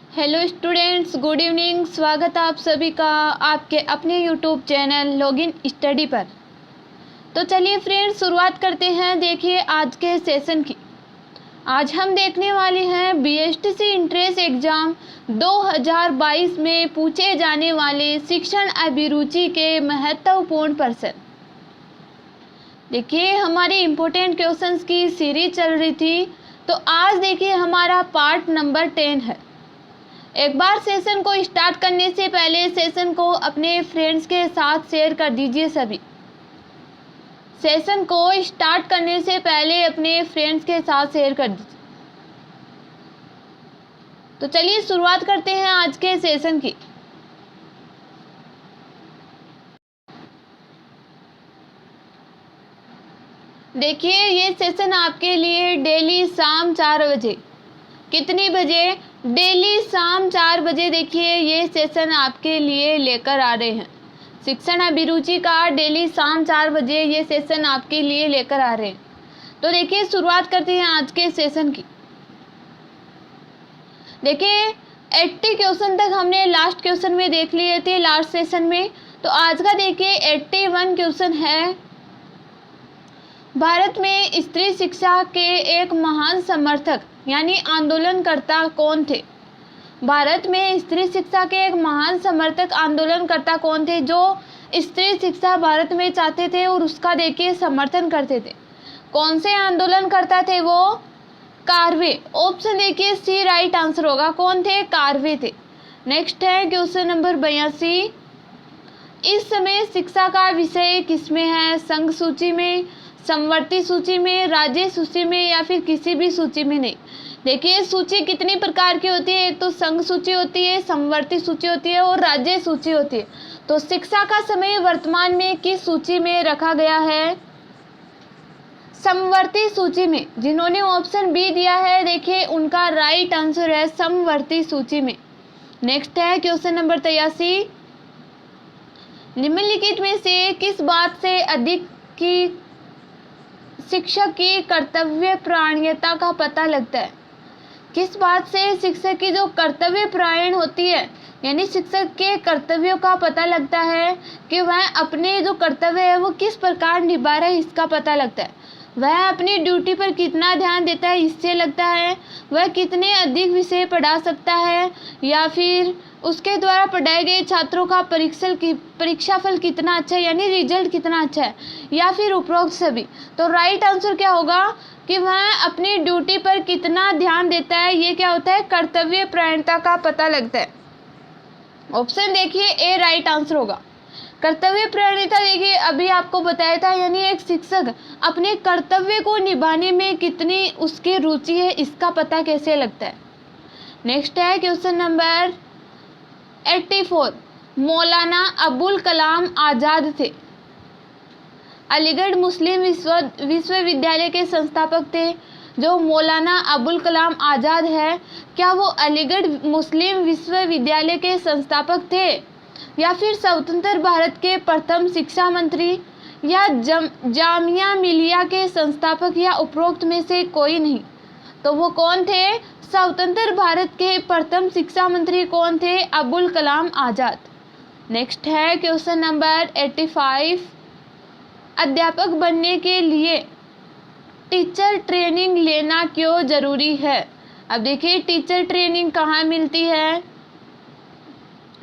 Hello students, good evening. स्वागत है आप सभी का आपके अपने यूट्यूब चैनल लॉगिन स्टडी पर। तो चलिए फ्रेंड्स, शुरुआत करते हैं। देखिए आज के सेशन की। आज हम देखने वाले हैं बीएसटीसी एंट्रेंस एग्ज़ाम 2022 में पूछे जाने वाले शिक्षण अभिरुचि के महत्वपूर्ण प्रश्न। देखिए हमारी इम्पोर्टेंट क्वेश्चंस की सीरीज चल रही थी, तो आज देखिए हमारा पार्ट नंबर 10 है। एक बार सेशन को स्टार्ट करने से पहले सेशन को अपने फ्रेंड्स के साथ शेयर कर दीजिए। सभी सेशन को स्टार्ट करने से पहले अपने फ्रेंड्स के साथ शेयर कर दीजिए। तो चलिए शुरुआत करते हैं आज के सेशन की। देखिए ये सेशन आपके लिए डेली शाम 4 बजे, कितनी बजे? डेली शाम 4 बजे देखिए ये सेशन आपके लिए लेकर आ रहे हैं। शिक्षण अभिरुचि का डेली शाम 4 बजे ये सेशन आपके लिए लेकर आ रहे हैं। तो देखिए शुरुआत करते हैं आज के सेशन की। देखिए 80 क्वेश्चन तक हमने लास्ट क्वेश्चन में देख लिए थे, लास्ट सेशन में। तो आज का देखिए 81 क्वेश्चन है। भारत में स्त्री शिक्षा के एक महान समर्थक यानी आंदोलनकर्ता कौन थे? भारत में स्त्री शिक्षा के एक महान समर्थक आंदोलनकर्ता कौन थे, जो स्त्री शिक्षा भारत में चाहते थे और उसका देखिए समर्थन करते थे? कौन से आंदोलनकर्ता थे वो? कार्वे। ऑप्शन देखिए सी राइट आंसर होगा। कौन थे? कार्वे थे। नेक्स्ट है क्वेश्चन नंबर 82। इस समय शिक्षा का विषय किसमें है? संघ सूची में, समवर्ती सूची में, राज्य सूची में या फिर किसी भी सूची में नहीं। देखिए सूची कितनी प्रकार की होती है? एक तो संघ सूची होती है, समवर्ती सूची होती है और राज्य सूची होती है। तो शिक्षा का समय वर्तमान में किस सूची में रखा गया है? समवर्ती सूची में। जिन्होंने ऑप्शन बी दिया है देखिए उनका राइट आंसर है समवर्ती सूची में। नेक्स्ट है क्वेश्चन नंबर 83। निम्नलिखित में से किस बात से अधिक की शिक्षक की कर्तव्य परायणता का पता लगता है? किस बात से शिक्षक की जो कर्तव्य परायण होती है, यानी शिक्षक के कर्तव्यों का पता लगता है कि वह अपने जो कर्तव्य है वो किस प्रकार निभा रहा है, इसका पता लगता है। वह अपनी ड्यूटी पर कितना ध्यान देता है, इससे लगता है। वह कितने अधिक विषय पढ़ा सकता है या फिर उसके द्वारा पढ़ाए गए छात्रों का परीक्षाफल कितना अच्छा है, यानी रिजल्ट कितना अच्छा है, या फिर उपरोक्त सभी। तो राइट आंसर क्या होगा कि वह अपनी ड्यूटी पर कितना ध्यान देता है, ये क्या होता है? कर्तव्य परायणता का पता लगता है। ऑप्शन देखिए ए राइट आंसर होगा। कर्तव्य परायणता देखिए अभी आपको बताया था, यानी एक शिक्षक अपने कर्तव्य को निभाने में कितनी उसकी रुचि है, इसका पता कैसे लगता है। नेक्स्ट है क्वेश्चन नंबर 84। मौलाना अबुल कलाम आज़ाद थे। अलीगढ़ मुस्लिम विश्वविद्यालय के संस्थापक थे। जो मौलाना अबुल कलाम आज़ाद है, क्या वो अलीगढ़ मुस्लिम विश्वविद्यालय के संस्थापक थे या फिर स्वतंत्र भारत के प्रथम शिक्षा मंत्री या जामिया मिलिया के संस्थापक या उपरोक्त में से कोई नहीं? तो वो कौन थे? स्वतंत्र भारत के प्रथम शिक्षा मंत्री कौन थे? अबुल कलाम आज़ाद। नेक्स्ट है क्वेश्चन नंबर 85। अध्यापक बनने के लिए टीचर ट्रेनिंग लेना क्यों ज़रूरी है? अब देखिए टीचर ट्रेनिंग कहाँ मिलती है?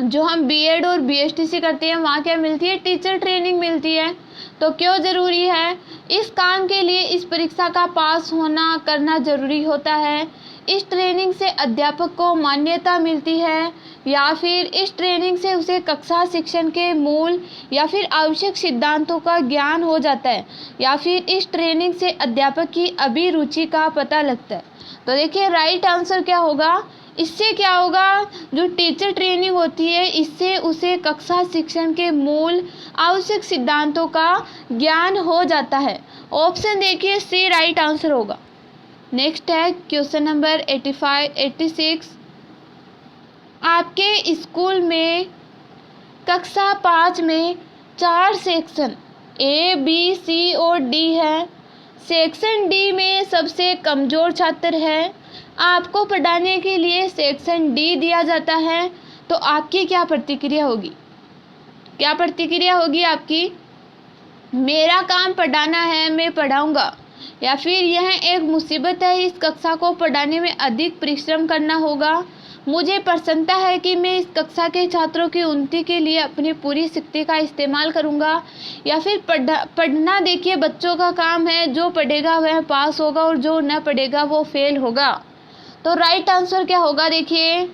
जो हम बीएड और बीएसटीसी करते हैं वहाँ क्या मिलती है? टीचर ट्रेनिंग मिलती है। तो क्यों ज़रूरी है? इस काम के लिए इस परीक्षा का पास होना करना ज़रूरी होता है। इस ट्रेनिंग से अध्यापक को मान्यता मिलती है या फिर इस ट्रेनिंग से उसे कक्षा शिक्षण के मूल या फिर आवश्यक सिद्धांतों का ज्ञान हो जाता है या फिर इस ट्रेनिंग से अध्यापक की अभिरुचि का पता लगता है। तो देखिए राइट आंसर क्या होगा? इससे क्या होगा? जो टीचर ट्रेनिंग होती है इससे उसे कक्षा शिक्षण के मूल आवश्यक सिद्धांतों का ज्ञान हो जाता है। ऑप्शन देखिए सी राइट आंसर होगा। नेक्स्ट है क्वेश्चन नंबर 86। आपके स्कूल में कक्षा 5 में 4 सेक्शन ए बी सी और डी है। सेक्शन डी में सबसे कमज़ोर छात्र है। आपको पढ़ाने के लिए सेक्शन डी दिया जाता है, तो आपकी क्या प्रतिक्रिया होगी? क्या प्रतिक्रिया होगी आपकी? मेरा काम पढ़ाना है, मैं पढ़ाऊंगा, या फिर यह एक मुसीबत है, इस कक्षा को पढ़ाने में अधिक परिश्रम करना होगा, मुझे प्रसन्नता है कि मैं इस कक्षा के छात्रों की उन्नति के लिए अपनी पूरी शक्ति का इस्तेमाल करूंगा, या फिर पढ़ना देखिए बच्चों का काम है, जो पढ़ेगा वह पास होगा और जो न पढ़ेगा वो फेल होगा। तो राइट आंसर क्या होगा? देखिए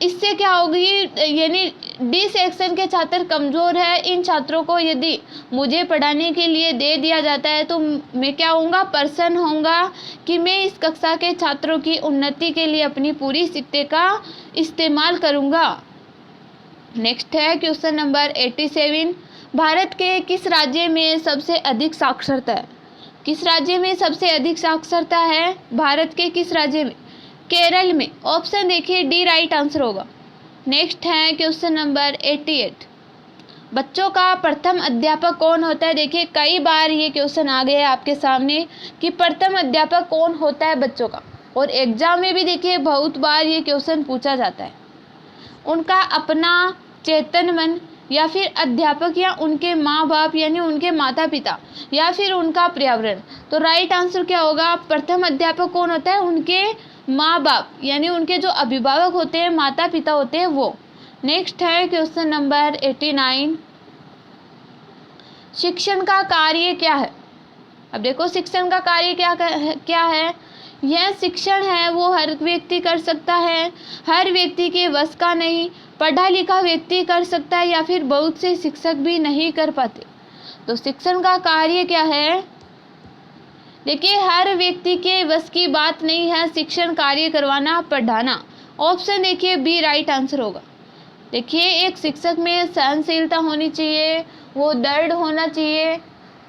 इससे क्या होगी, यानी डी सेक्शन के छात्र कमज़ोर है, इन छात्रों को यदि मुझे पढ़ाने के लिए दे दिया जाता है तो मैं क्या होऊंगा? प्रसन्न होऊंगा कि मैं इस कक्षा के छात्रों की उन्नति के लिए अपनी पूरी शक्ति का इस्तेमाल करूंगा। नेक्स्ट है क्वेश्चन नंबर 87। भारत के किस राज्य में सबसे अधिक साक्षरता है? किस राज्य में सबसे अधिक साक्षरता है? भारत के किस राज्य में? केरल में। ऑप्शन देखिए डी राइट आंसर होगा। नेक्स्ट है क्वेश्चन नंबर 88। बच्चों का प्रथम अध्यापक कौन होता है? देखिए कई बार ये क्वेश्चन आ गया है आपके सामने कि प्रथम अध्यापक कौन होता है बच्चों का, और एग्जाम में भी देखिए बहुत बार ये क्वेश्चन पूछा जाता है। उनका अपना चेतन मन, या फिर अध्यापक, या उनके माँ बाप यानी उनके माता पिता, या फिर उनका पर्यावरण। तो राइट आंसर क्या होगा? प्रथम अध्यापक कौन होता है? उनके माँ बाप यानी उनके जो अभिभावक होते हैं, माता पिता होते हैं, वो। नेक्स्ट है क्वेश्चन नंबर 89। शिक्षण का कार्य क्या है? अब देखो शिक्षण का कार्य क्या है? यह शिक्षण है वो हर व्यक्ति कर सकता है, हर व्यक्ति के वश का नहीं, पढ़ा लिखा व्यक्ति कर सकता है, या फिर बहुत से शिक्षक भी नहीं कर पाते। तो शिक्षण का कार्य क्या है? देखिए हर व्यक्ति के वश की बात नहीं है शिक्षण कार्य करवाना, पढ़ाना। ऑप्शन देखिए बी राइट आंसर होगा। देखिए एक शिक्षक में सहनशीलता होनी चाहिए, वो दृढ़ होना चाहिए।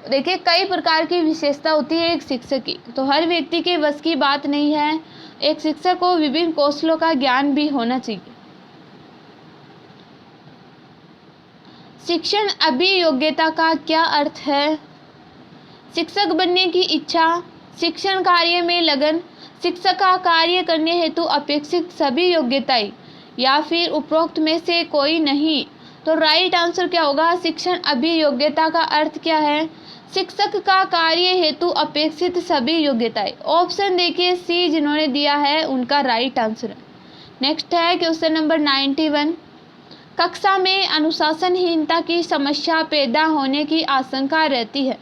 देखिए कई प्रकार की विशेषता होती है एक शिक्षक की, तो हर व्यक्ति के वश की बात नहीं है। एक शिक्षक को विभिन्न कौशलों का ज्ञान भी होना चाहिए। शिक्षण अभियोग्यता का क्या अर्थ है? शिक्षक बनने की इच्छा, शिक्षण कार्य में लगन, शिक्षक का कार्य करने हेतु अपेक्षित सभी योग्यताएं, या फिर उपरोक्त में से कोई नहीं। तो राइट आंसर क्या होगा? शिक्षण अभियोग्यता का अर्थ क्या है? शिक्षक का कार्य हेतु अपेक्षित सभी योग्यताएं। ऑप्शन देखिए सी जिन्होंने दिया है उनका राइट आंसर है। नेक्स्ट है क्वेश्चन नंबर 91। कक्षा में अनुशासनहीनता की समस्या पैदा होने की आशंका रहती है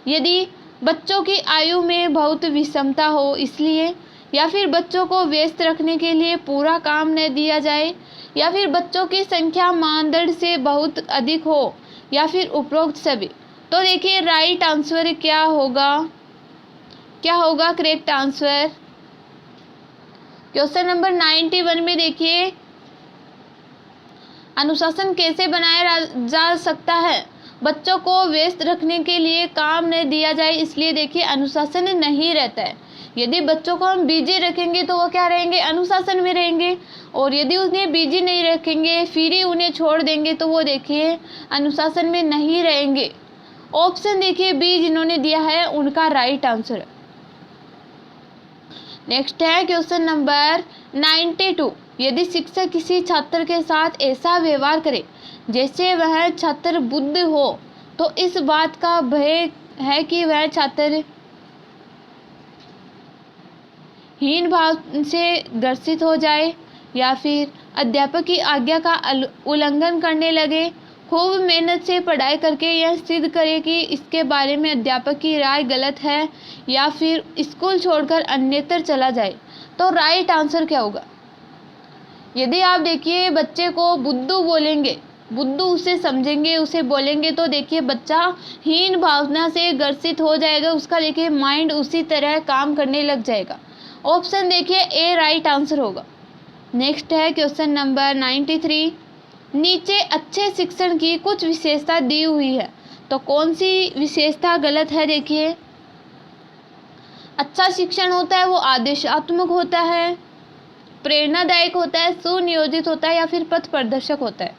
यदि बच्चों की आयु में बहुत विषमता हो, इसलिए, या फिर बच्चों को व्यस्त रखने के लिए पूरा काम न दिया जाए, या फिर बच्चों की संख्या मानदंड से बहुत अधिक हो, या फिर उपरोक्त सभी। तो देखिए राइट आंसर क्या होगा? क्या होगा करेक्ट आंसर? क्वेश्चन नंबर 91 में देखिए अनुशासन कैसे बनाया जा सकता है? बच्चों को व्यस्त रखने के लिए काम न दिया जाए, इसलिए देखिए अनुशासन नहीं रहता है। यदि बच्चों को हम बिजी रखेंगे तो वो क्या रहेंगे? अनुशासन में रहेंगे। और यदि उन्हें बिजी नहीं रखेंगे, फिर ही उन्हें छोड़ देंगे, तो वो देखिए अनुशासन में नहीं रहेंगे। ऑप्शन देखिए बी जिन्होंने दिया है उनका राइट आंसर है। नेक्स्ट है क्वेश्चन नंबर 92। यदि शिक्षक किसी छात्र के साथ ऐसा व्यवहार करे जैसे वह छात्र बुद्ध हो, तो इस बात का भय है कि वह छात्र हीन भाव से ग्रसित हो जाए, या फिर अध्यापक की आज्ञा का उल्लंघन करने लगे, खूब मेहनत से पढ़ाई करके यह सिद्ध करे कि इसके बारे में अध्यापक की राय गलत है, या फिर स्कूल छोड़कर अन्यत्र चला जाए। तो राइट आंसर क्या होगा? यदि आप देखिए बच्चे को बुद्धू बोलेंगे, बुद्धू उसे समझेंगे, उसे बोलेंगे, तो देखिए बच्चा हीन भावना से ग्रसित हो जाएगा, उसका देखिए माइंड उसी तरह काम करने लग जाएगा। ऑप्शन देखिए ए राइट आंसर होगा। नेक्स्ट है क्वेश्चन नंबर 93। नीचे अच्छे शिक्षण की कुछ विशेषता दी हुई है, तो कौन सी विशेषता गलत है? देखिए अच्छा शिक्षण होता है वो आदेशात्मक होता है, प्रेरणादायक होता है, सुनियोजित होता है, या फिर पथ प्रदर्शक होता है।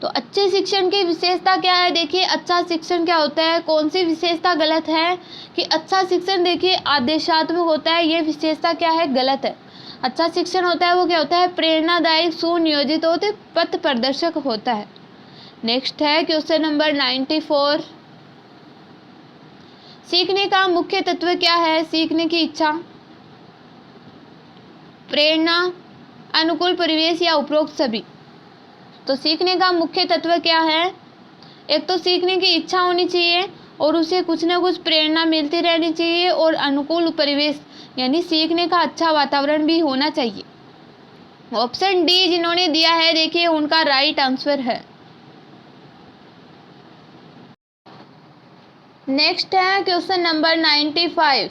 तो अच्छे शिक्षण की विशेषता क्या है? देखिए अच्छा शिक्षण क्या होता है, कौन सी विशेषता गलत है कि अच्छा शिक्षण देखिए आदेशात्मक होता है, ये विशेषता क्या है? गलत है। अच्छा शिक्षण होता है वो क्या होता है? प्रेरणादायक, सुनियोजित होते, पथ प्रदर्शक होता है। नेक्स्ट है क्वेश्चन नंबर 94। सीखने का मुख्य तत्व क्या है? सीखने की इच्छा, प्रेरणा, अनुकूल परिवेश या उपरोक्त सभी। तो सीखने का मुख्य तत्व क्या है? एक तो सीखने की इच्छा होनी चाहिए और उसे कुछ ना कुछ प्रेरणा मिलती रहनी चाहिए और अनुकूल परिवेश यानी सीखने का अच्छा वातावरण भी होना चाहिए। ऑप्शन डी जिन्होंने दिया है देखिए उनका राइट आंसर है। नेक्स्ट है क्वेश्चन नंबर 95।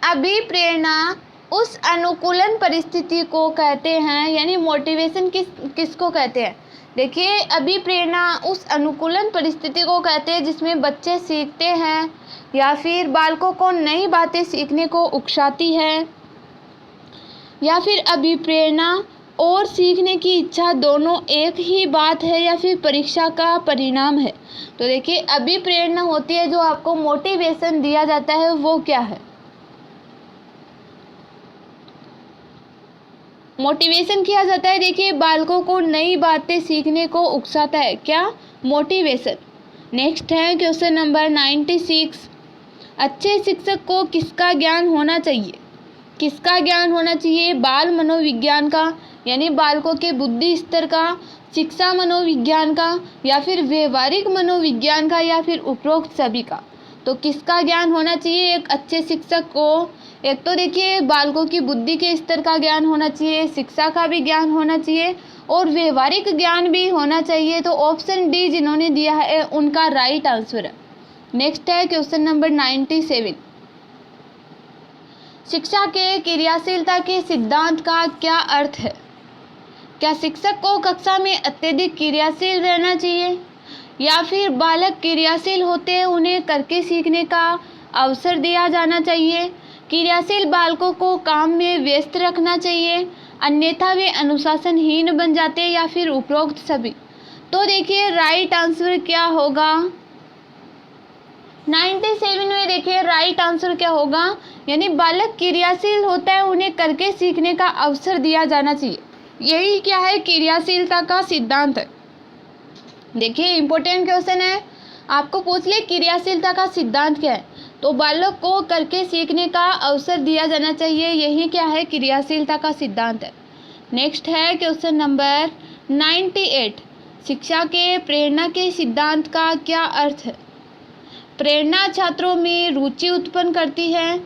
अभिप्रेरणा उस अनुकूलन परिस्थिति को कहते हैं, यानी मोटिवेशन किसको कहते हैं? देखिए अभिप्रेरणा उस अनुकूलन परिस्थिति को कहते हैं जिसमें बच्चे सीखते हैं या फिर बालकों को नई बातें सीखने को उकसाती है, या फिर अभिप्रेरणा और सीखने की इच्छा दोनों एक ही बात है या फिर परीक्षा का परिणाम है। तो देखिए अभिप्रेरणा होती है जो आपको मोटिवेशन दिया जाता है, वो क्या है? मोटिवेशन किया जाता है देखिए बालकों को नई बातें सीखने को उकसाता है, क्या? मोटिवेशन। नेक्स्ट है क्वेश्चन नंबर 96। अच्छे शिक्षक को किसका ज्ञान होना चाहिए? किसका ज्ञान होना चाहिए? बाल मनोविज्ञान का, यानी बालकों के बुद्धि स्तर का, शिक्षा मनोविज्ञान का, या फिर व्यवहारिक मनोविज्ञान का, या फिर उपरोक्त सभी का। तो किसका ज्ञान होना चाहिए एक अच्छे शिक्षक को? एक तो देखिए बालकों की बुद्धि के स्तर का ज्ञान होना चाहिए, शिक्षा का भी ज्ञान होना चाहिए और व्यवहारिक ज्ञान भी होना चाहिए। तो ऑप्शन डी जिन्होंने दिया है उनका राइट आंसर है। नेक्स्ट है क्वेश्चन नंबर 97। शिक्षा के क्रियाशीलता के सिद्धांत का क्या अर्थ है? क्या शिक्षक को कक्षा में अत्यधिक क्रियाशील रहना चाहिए, या फिर बालक क्रियाशील होते हैं उन्हें करके सीखने का अवसर दिया जाना चाहिए, क्रियाशील बालकों को काम में व्यस्त रखना चाहिए अन्यथा वे अनुशासनहीन बन जाते हैं, या फिर उपरोक्त सभी। तो देखिए राइट आंसर क्या होगा? 97 में देखिए राइट आंसर क्या होगा, यानी बालक क्रियाशील होता है उन्हें करके सीखने का अवसर दिया जाना चाहिए। यही क्या है? क्रियाशीलता का सिद्धांत है। देखिए इंपॉर्टेंट क्वेश्चन है, आपको पूछ ले क्रियाशीलता का सिद्धांत क्या है, तो बालक को करके सीखने का अवसर दिया जाना चाहिए, यही क्या है? क्रियाशीलता का सिद्धांत है। नेक्स्ट है क्वेश्चन नंबर 98। शिक्षा के प्रेरणा के सिद्धांत का क्या अर्थ है? प्रेरणा छात्रों में रुचि उत्पन्न करती है,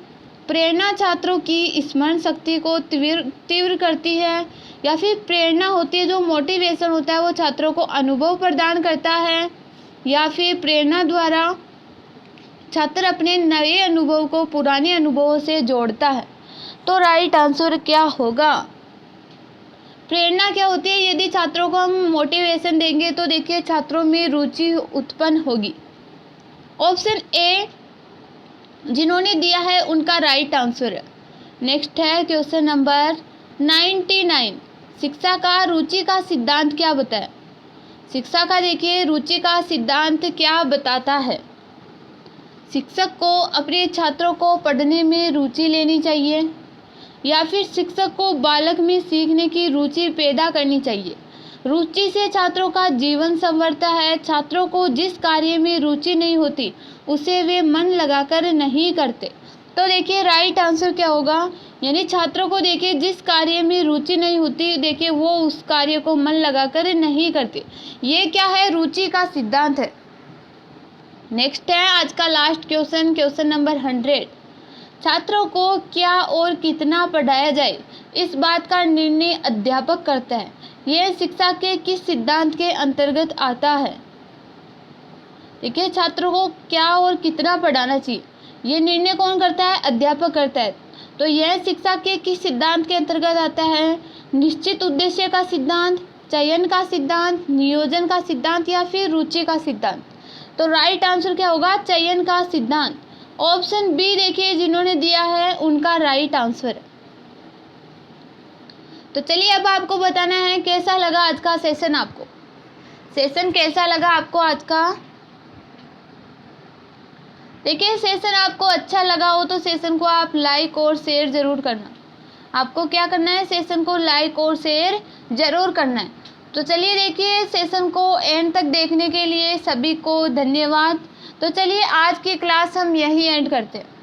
प्रेरणा छात्रों की स्मरण शक्ति को तीव्र करती है, या फिर प्रेरणा होती है जो मोटिवेशन होता है वो छात्रों को अनुभव प्रदान करता है, या फिर प्रेरणा द्वारा छात्र अपने नए अनुभव को पुराने अनुभवों से जोड़ता है। तो राइट आंसर क्या होगा? प्रेरणा क्या होती है? यदि छात्रों को हम मोटिवेशन देंगे तो देखिए छात्रों में रुचि उत्पन्न होगी। ऑप्शन ए जिन्होंने दिया है उनका राइट आंसर है। नेक्स्ट है क्वेश्चन नंबर 99। शिक्षा का रुचि का सिद्धांत क्या बताए? शिक्षा का देखिए रुचि का सिद्धांत क्या बताता है? शिक्षक को अपने छात्रों को पढ़ने में रुचि लेनी चाहिए, या फिर शिक्षक को बालक में सीखने की रुचि पैदा करनी चाहिए। रुचि से छात्रों का जीवन संवरता है। छात्रों को जिस कार्य में रुचि नहीं होती उसे वे मन लगाकर नहीं करते। तो देखिए राइट आंसर क्या होगा, यानी छात्रों को देखिए जिस कार्य में रुचि नहीं होती देखिए वो उस कार्य को मन लगाकर नहीं करते। ये क्या है? रुचि का सिद्धांत है। नेक्स्ट है आज का लास्ट क्वेश्चन, क्वेश्चन नंबर 100। छात्रों को क्या और कितना पढ़ाया जाए इस बात का निर्णय अध्यापक करता है। यह शिक्षा के किस सिद्धांत के अंतर्गत आता है? देखिए छात्रों को क्या और कितना पढ़ाना चाहिए ये निर्णय कौन करता है? अध्यापक करता है। तो यह शिक्षा के किस सिद्धांत के अंतर्गत आता है? निश्चित उद्देश्य का सिद्धांत, चयन का सिद्धांत, नियोजन का सिद्धांत, या फिर रुचि का सिद्धांत। तो राइट आंसर क्या होगा? चयन का सिद्धांत। ऑप्शन बी देखिए जिन्होंने दिया है उनका राइट आंसर है। तो चलिए अब आपको बताना है कैसा लगा आज का सेशन। आपको सेशन कैसा लगा आपको आज का? देखिए, सेशन आपको अच्छा लगा हो तो सेशन को आप लाइक और शेयर ज़रूर करना। आपको क्या करना है? सेशन को लाइक और शेयर ज़रूर करना है। तो चलिए देखिए, सेशन को एंड तक देखने के लिए सभी को धन्यवाद। तो चलिए आज की क्लास हम यहीं एंड करते हैं।